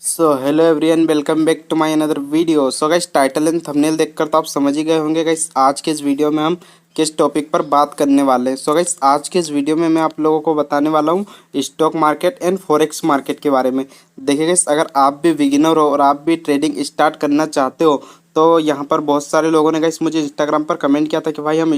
So hello everyone, welcome back to my another video. So guys, title and thumbnail देखकर तो आप समझ ही गए होंगे गाइस आज के इस वीडियो में हम किस टॉपिक पर बात करने वाले हैं। सो गाइस, आज के इस वीडियो में मैं आप लोगों को बताने वाला हूं stock market and forex market के बारे में। देखिए गाइस, अगर आप भी बिगिनर हो और आप भी ट्रेडिंग स्टार्ट करना चाहते हो तो यहाँ पर बहुत सारे लोगों ने गाइस मुझे इंस्टाग्राम पर कमेंट किया था कि भाई हम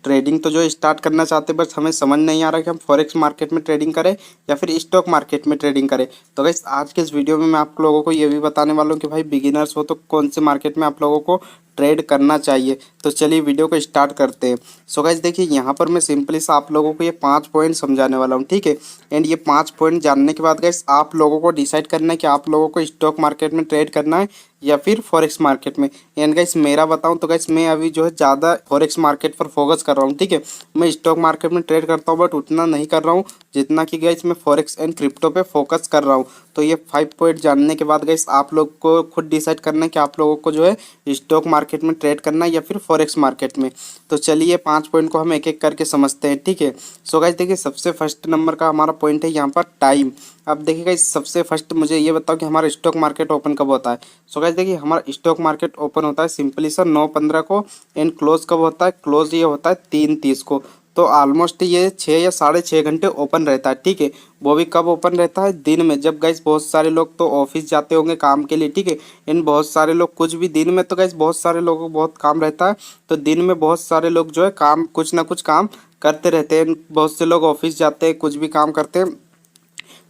ट्रेडिंग तो जो स्टार्ट करना चाहते हैं, बस हमें समझ नहीं आ रहा कि हम फॉरेक्स मार्केट में ट्रेडिंग करें या फिर स्टॉक मार्केट में ट्रेडिंग करें। तो गाइस, आज के इस वीडियो में मैं आप लोगों को ये भी बताने वाला हूँ कि भाई बिगिनर्स हो तो कौन से मार्केट में आप लोगों को ट्रेड करना चाहिए। तो चलिए वीडियो को स्टार्ट करते हैं। सो गाइस देखिए, यहाँ पर मैं सिंपली सा आप लोगों को ये 5 पॉइंट समझाने वाला हूँ, ठीक है। एंड ये 5 पॉइंट जानने के बाद गाइस आप लोगों को डिसाइड करना है कि आप लोगों को स्टॉक मार्केट में ट्रेड करना है या फिर फॉरेक्स मार्केट में। एंड गाइस मेरा बताऊं तो गाइस मैं अभी जो है ज़्यादा फॉरेक्स मार्केट पर फोकस कर रहा हूँ, ठीक है। मैं स्टॉक मार्केट में ट्रेड करता हूँ बट उतना नहीं कर रहा हूँ जितना कि गाइस मैं फॉरेक्स एंड क्रिप्टो पे फोकस कर रहा हूँ। तो ये 5 पॉइंट जानने के बाद गाइस आप लोग को खुद डिसाइड करना है कि आप लोगों को जो है स्टॉक मार्केट में ट्रेड करना है या फिर फॉरेक्स मार्केट में। तो चलिए 5 पॉइंट को हम एक एक करके समझते हैं, ठीक है। सो गाइस देखिए, सबसे फर्स्ट नंबर का हमारा पॉइंट है यहाँ पर टाइम। अब देखिए गाइस, सबसे फर्स्ट मुझे ये बताओ कि हमारा स्टॉक मार्केट ओपन कब होता है। सो गाइस देखिए, हमारा स्टॉक मार्केट ओपन होता है सिंपली सर 9:15 को। एंड क्लोज कब होता है? क्लोज ये होता है 3:30 को। तो ऑलमोस्ट ये 6 या 6.5 घंटे ओपन रहता है, ठीक है। वो भी कब ओपन रहता है? दिन में, जब गाइस बहुत सारे लोग तो ऑफिस जाते होंगे काम के लिए, ठीक है। इन बहुत सारे लोग कुछ भी दिन में तो गाइस बहुत सारे लोगों को बहुत काम रहता है, तो दिन में बहुत सारे लोग जो है काम कुछ ना कुछ काम करते रहते हैं। बहुत से लोग ऑफिस जाते हैं, कुछ भी काम करते हैं।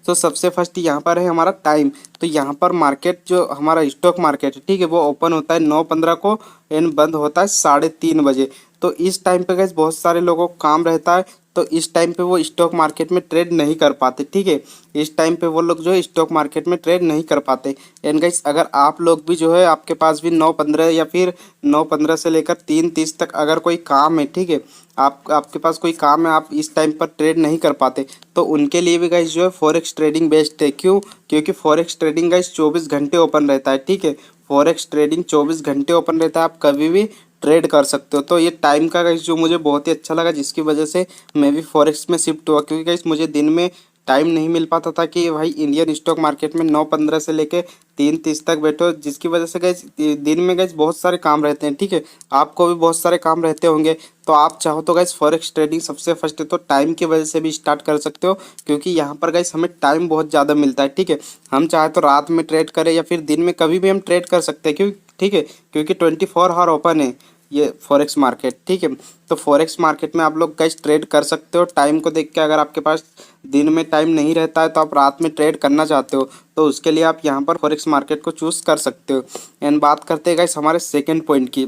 तो सबसे फर्स्ट यहाँ पर है हमारा टाइम। तो यहाँ पर मार्केट जो हमारा स्टॉक मार्केट है, ठीक है, वो ओपन होता है 9:15 को एंड बंद होता है 3:30 बजे। तो इस टाइम पे गैस बहुत सारे लोगों को काम रहता है, तो इस टाइम पे वो स्टॉक मार्केट में ट्रेड नहीं कर पाते, ठीक है। इस टाइम पे वो लोग जो है स्टॉक मार्केट में ट्रेड नहीं कर पाते। एंड गाइस, अगर आप लोग भी जो है आपके पास भी 9:15 या फिर 9:15 से लेकर 3:30 तक अगर कोई काम है, ठीक है, आपके पास कोई काम है, आप इस टाइम पर ट्रेड नहीं कर पाते, तो उनके लिए भी गाइस जो है फॉरेक्स ट्रेडिंग बेस्ट है। क्यों? क्योंकि फॉरेक्स ट्रेडिंग गाइस 24 घंटे ओपन रहता है, ठीक है। फॉरेक्स ट्रेडिंग 24 घंटे ओपन रहता है, आप कभी भी ट्रेड कर सकते हो। तो ये टाइम का गाइस जो मुझे बहुत ही अच्छा लगा, जिसकी वजह से मैं भी फॉरेक्स में शिफ्ट हुआ, क्योंकि गाइस मुझे दिन में टाइम नहीं मिल पाता था कि भाई इंडियन स्टॉक मार्केट में 9:15 से लेके 3:30 तक बैठो, जिसकी वजह से गैस दिन में गैस बहुत सारे काम रहते हैं, ठीक है। आपको भी बहुत सारे काम रहते होंगे, तो आप चाहो तो गैस फॉरेक्स ट्रेडिंग सबसे फर्स्ट है तो टाइम की वजह से भी स्टार्ट कर सकते हो, क्योंकि यहाँ पर गैस हमें टाइम बहुत ज़्यादा मिलता है, ठीक है। हम चाहे तो रात में ट्रेड करें या फिर दिन में कभी भी हम ट्रेड कर सकते हैं, क्यों? ठीक है, क्योंकि 24 आवर ओपन है ये फॉरेक्स मार्केट, ठीक है। तो फॉरेक्स मार्केट में आप लोग गैस ट्रेड कर सकते हो टाइम को देख के। अगर आपके पास दिन में टाइम नहीं रहता है तो आप रात में ट्रेड करना चाहते हो, तो उसके लिए आप यहाँ पर फॉरेक्स मार्केट को चूज़ कर सकते हो। एंड बात करते हैं गाइस हमारे सेकंड पॉइंट की।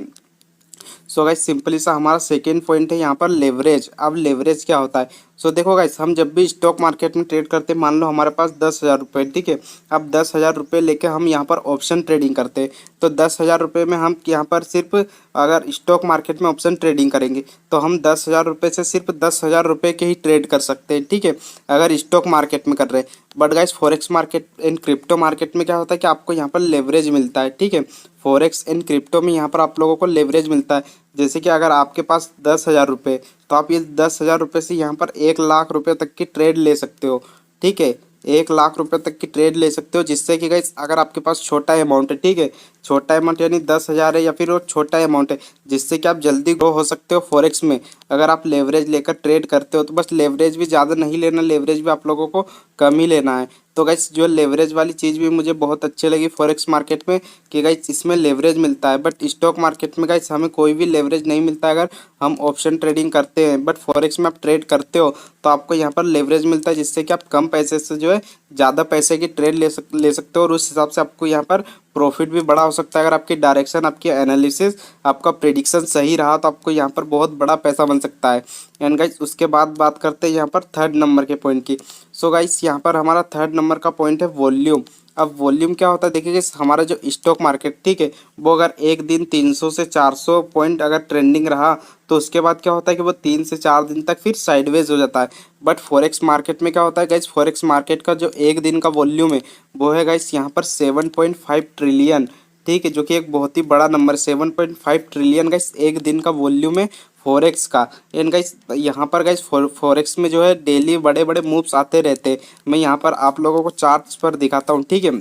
सो गाइस सिंपली सा हमारा सेकंड पॉइंट है यहाँ पर लेवरेज। अब लेवरेज क्या होता है? सो देखो गाइस, हम जब भी स्टॉक मार्केट में ट्रेड करते हैं, मान लो हमारे पास 10,000 रुपये, ठीक है। अब 10,000 रुपये लेके हम यहाँ पर ऑप्शन ट्रेडिंग करते हैं, तो 10,000 रुपये में हम यहाँ पर सिर्फ अगर स्टॉक मार्केट में ऑप्शन ट्रेडिंग करेंगे तो हम 10,000 रुपये से सिर्फ 10,000 रुपये के ही ट्रेड कर सकते हैं, ठीक है, अगर स्टॉक मार्केट में कर रहे हैं। But guys forex market and crypto market में क्या होता है कि आपको यहाँ पर लेवरेज मिलता है, ठीक है। फॉरेक्स एंड क्रिप्टो में यहाँ पर आप लोगों को लेवरेज मिलता है। जैसे कि अगर आपके पास 10,000 रुपये, तो आप ये 10,000 रुपये से यहाँ पर 1,00,000 रुपये तक की ट्रेड ले सकते हो, ठीक है। 1,00,000 रुपये तक की ट्रेड ले सकते हो, जिससे कि गाइस अगर आपके पास छोटा अमाउंट है, ठीक है, छोटा अमाउंट यानी 10,000 है या फिर वो छोटा अमाउंट है, जिससे कि आप जल्दी ग्रो हो सकते हो फॉरेक्स में। अगर आप लेवरेज लेकर ट्रेड करते हो तो बस लेवरेज भी ज़्यादा नहीं लेना, लेवरेज भी आप लोगों को कम ही लेना है। तो गाइस जो लेवरेज वाली चीज़ भी मुझे बहुत अच्छी लगी फॉरेक्स मार्केट में, कि गाइस इसमें लेवरेज मिलता है। बट स्टॉक मार्केट में गाइस हमें कोई भी लेवरेज नहीं मिलता अगर हम ऑप्शन ट्रेडिंग करते हैं। बट फॉरेक्स में आप ट्रेड करते हो तो आपको यहाँ पर लेवरेज मिलता है, जिससे कि आप कम पैसे से जो है ज़्यादा पैसे की ट्रेड ले सकते हो, और उस हिसाब से आपको यहाँ पर प्रॉफिट भी बड़ा हो सकता है। अगर आपकी डायरेक्शन, आपकी एनालिसिस, आपका प्रेडिक्शन सही रहा तो आपको यहाँ पर बहुत बड़ा पैसा बन सकता है। एंड गाइस उसके बाद बात करते हैं यहाँ पर थर्ड नंबर के पॉइंट की। सो गाइस यहाँ पर हमारा थर्ड नंबर का पॉइंट है वॉल्यूम। अब वॉल्यूम क्या होता है? देखिए गाइस, हमारा जो स्टॉक मार्केट, ठीक है, वो अगर एक दिन 300 से 400 पॉइंट अगर ट्रेंडिंग रहा तो उसके बाद क्या होता है कि वो 3 से 4 दिन तक फिर साइडवेज हो जाता है। बट फॉरेक्स मार्केट में क्या होता है गाइस, फॉरेक्स मार्केट का जो एक दिन का वॉल्यूम है वो है गाइस यहाँ पर 7.5 ट्रिलियन, ठीक है, जो कि एक बहुत ही बड़ा नंबर। 7.5 ट्रिलियन गाइस एक दिन का वॉल्यूम है फॉरेक्स का। एंड गाइस यहाँ पर गाइस फॉरेक्स में जो है डेली बड़े बड़े मूव्स आते रहते हैं। मैं यहाँ पर आप लोगों को चार्ट्स पर दिखाता हूँ, ठीक है।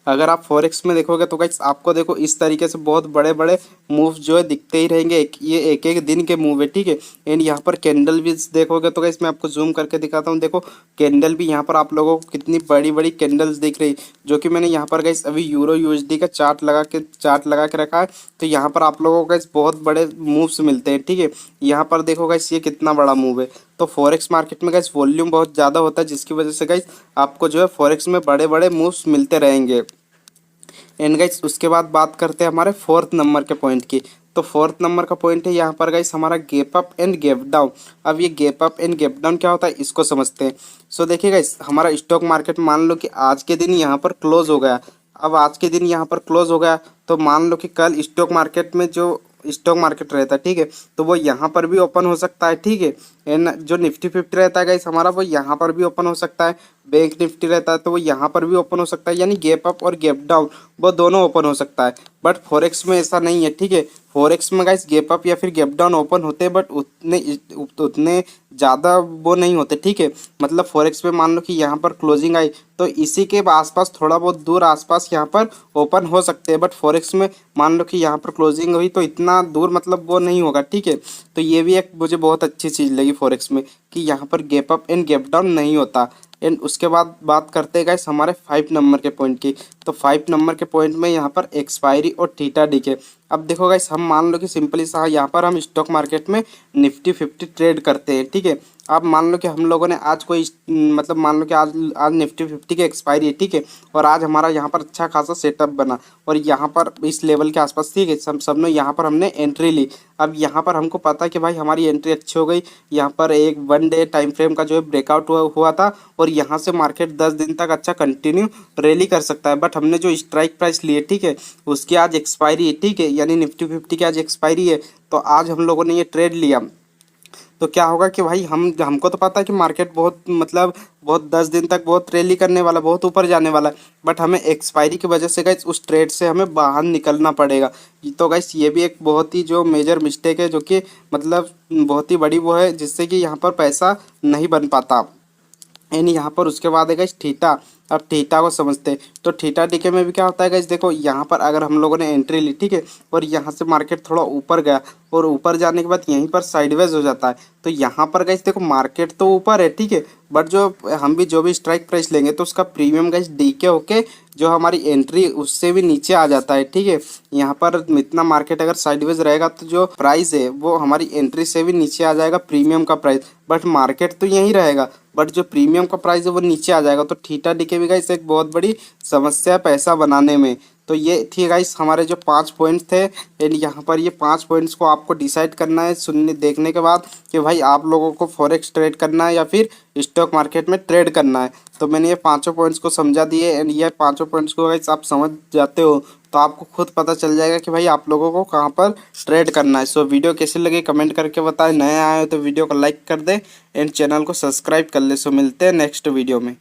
अगर आप फॉरेक्स में देखोगे तो गाइस आपको देखो इस तरीके से बहुत बड़े बड़े मूव्स जो है दिखते ही रहेंगे। ये एक एक दिन के मूव है, ठीक है। एंड यहाँ पर कैंडल भी देखोगे तो गाइस मैं आपको जूम करके दिखाता हूँ। देखो कैंडल भी यहाँ पर आप लोगों को कितनी बड़ी बड़ी कैंडल्स दिख रही, जो कि मैंने यहाँ पर गाइस अभी यूरो यूएसडी का चार्ट लगा के रखा है। तो यहाँ पर आप लोगों को गाइस बहुत बड़े मूव्स मिलते हैं, ठीक है। यहाँ पर देखो गाइस ये कितना बड़ा मूव है। तो फॉरेक्स मार्केट में गाइस वॉल्यूम बहुत ज़्यादा होता है, जिसकी वजह से गाइस आपको जो है फॉरेक्स में बड़े बड़े मूव्स मिलते रहेंगे। एंड गाइस उसके बाद बात करते हैं हमारे फोर्थ नंबर के पॉइंट की। तो फोर्थ नंबर का पॉइंट है यहाँ पर गाइस हमारा gap up and gap down. अब ये gap up and gap down क्या होता है इसको समझते हैं। सो देखिए गाइस हमारा स्टॉक मार्केट मान लो कि आज के दिन यहाँ पर क्लोज हो गया। अब आज के दिन यहाँ पर क्लोज हो गया तो मान लो कि कल स्टॉक मार्केट में जो स्टॉक मार्केट रहता है, ठीक है, तो वो यहाँ पर भी ओपन हो सकता है, ठीक है। एंड जो निफ्टी 50 रहता है गाइस हमारा वो यहाँ पर भी ओपन हो सकता है। बैंक निफ्टी रहता है तो वो यहाँ पर भी ओपन हो सकता है, यानी गैप अप और गैप डाउन वो दोनों ओपन हो सकता है। बट फॉरेक्स में ऐसा नहीं है, ठीक है। फॉरेक्स में गाइस गैप अप या फिर गैप डाउन ओपन होते हैं, बट उतने ज़्यादा वो नहीं होते, ठीक है। मतलब फॉरेक्स में मान लो कि यहाँ पर क्लोजिंग आई तो इसी के आसपास थोड़ा बहुत दूर आसपास यहाँ पर ओपन हो सकते हैं। बट फॉरेक्स में मान लो कि यहाँ पर क्लोजिंग हुई तो इतना दूर मतलब वो नहीं होगा, ठीक है। तो ये भी एक मुझे बहुत अच्छी चीज़ लगी फॉरेक्स में कि यहाँ पर gap up and gap down नहीं होता। एंड उसके बाद बात करते हैं गाइस हमारे 5 नंबर के पॉइंट की। तो 5 नंबर के पॉइंट में यहाँ पर एक्सपायरी और थीटा डीके। अब देखो गाइस हम मान लो कि सिंपली सा यहाँ पर हम स्टॉक मार्केट में निफ्टी 50 ट्रेड करते हैं, ठीक है। अब मान लो कि हम लोगों ने आज कोई मतलब मान लो कि आज आज निफ्टी 50 की एक्सपायरी है, ठीक है। और आज हमारा यहाँ पर अच्छा खासा सेटअप बना और यहाँ पर इस लेवल के आसपास, ठीक है, सबने यहाँ पर हमने एंट्री ली। अब यहाँ पर हमको पता है कि भाई हमारी एंट्री अच्छी हो गई। यहाँ पर एक 1 डे टाइम फ्रेम का जो है ब्रेकआउट हुआ था और यहाँ से मार्केट 10 दिन तक अच्छा कंटिन्यू रैली कर सकता है। बट हमने जो स्ट्राइक प्राइस लिए, ठीक है, उसकी आज एक्सपायरी है, ठीक है, यानी निफ्टी 50 की आज एक्सपायरी है। तो आज हम लोगों ने ये ट्रेड लिया तो क्या होगा कि भाई हमको तो पता है कि मार्केट बहुत मतलब बहुत 10 दिन तक बहुत रैली करने वाला, बहुत ऊपर जाने वाला है। बट हमें एक्सपायरी की वजह से गाइस उस ट्रेड से हमें बाहर निकलना पड़ेगा। तो गाइस ये भी एक बहुत ही जो मेजर मिस्टेक है, जो कि मतलब बहुत ही बड़ी वो है, जिससे कि यहाँ पर पैसा नहीं बन पाता। एंड यहाँ पर उसके बाद है गाइस थीटा। अब थीटा को समझते हैं। तो थीटा डीके में भी क्या होता है गाइस, देखो यहाँ पर अगर हम लोगों ने एंट्री ली, ठीक है, और यहाँ से मार्केट थोड़ा ऊपर गया और ऊपर जाने के बाद यहीं पर साइडवेज हो जाता है। तो यहाँ पर गाइस देखो मार्केट तो ऊपर है, ठीक है, बट जो भी स्ट्राइक प्राइस लेंगे तो उसका प्रीमियम गाइस डीके होके जो हमारी एंट्री उससे भी नीचे आ जाता है, ठीक है। यहाँ पर इतना मार्केट अगर साइडवेज रहेगा तो जो प्राइस है वो हमारी एंट्री से भी नीचे आ जाएगा, प्रीमियम का प्राइस। बट मार्केट तो यहीं रहेगा, बट जो प्रीमियम का प्राइस है वो नीचे आ जाएगा। तो थीटा डीके भी गाइस एक बहुत बड़ी समस्या है पैसा बनाने में। तो ये थी गाइस हमारे जो 5 पॉइंट थे। एंड यहाँ पर ये 5 पॉइंट्स को आपको डिसाइड करना है सुनने देखने के बाद कि भाई आप लोगों को फॉरेक्स ट्रेड करना है या फिर स्टॉक मार्केट में ट्रेड करना है। तो मैंने ये 5 पॉइंट्स को समझा दिए। एंड ये 5 पॉइंट्स को गाइस आप समझ जाते हो तो आपको खुद पता चल जाएगा कि भाई आप लोगों को कहाँ पर ट्रेड करना है। सो वीडियो कैसे लगी कमेंट करके बताएं। नए आए हो तो वीडियो को लाइक कर दें एंड चैनल को सब्सक्राइब कर ले। सो मिलते हैं नेक्स्ट वीडियो में।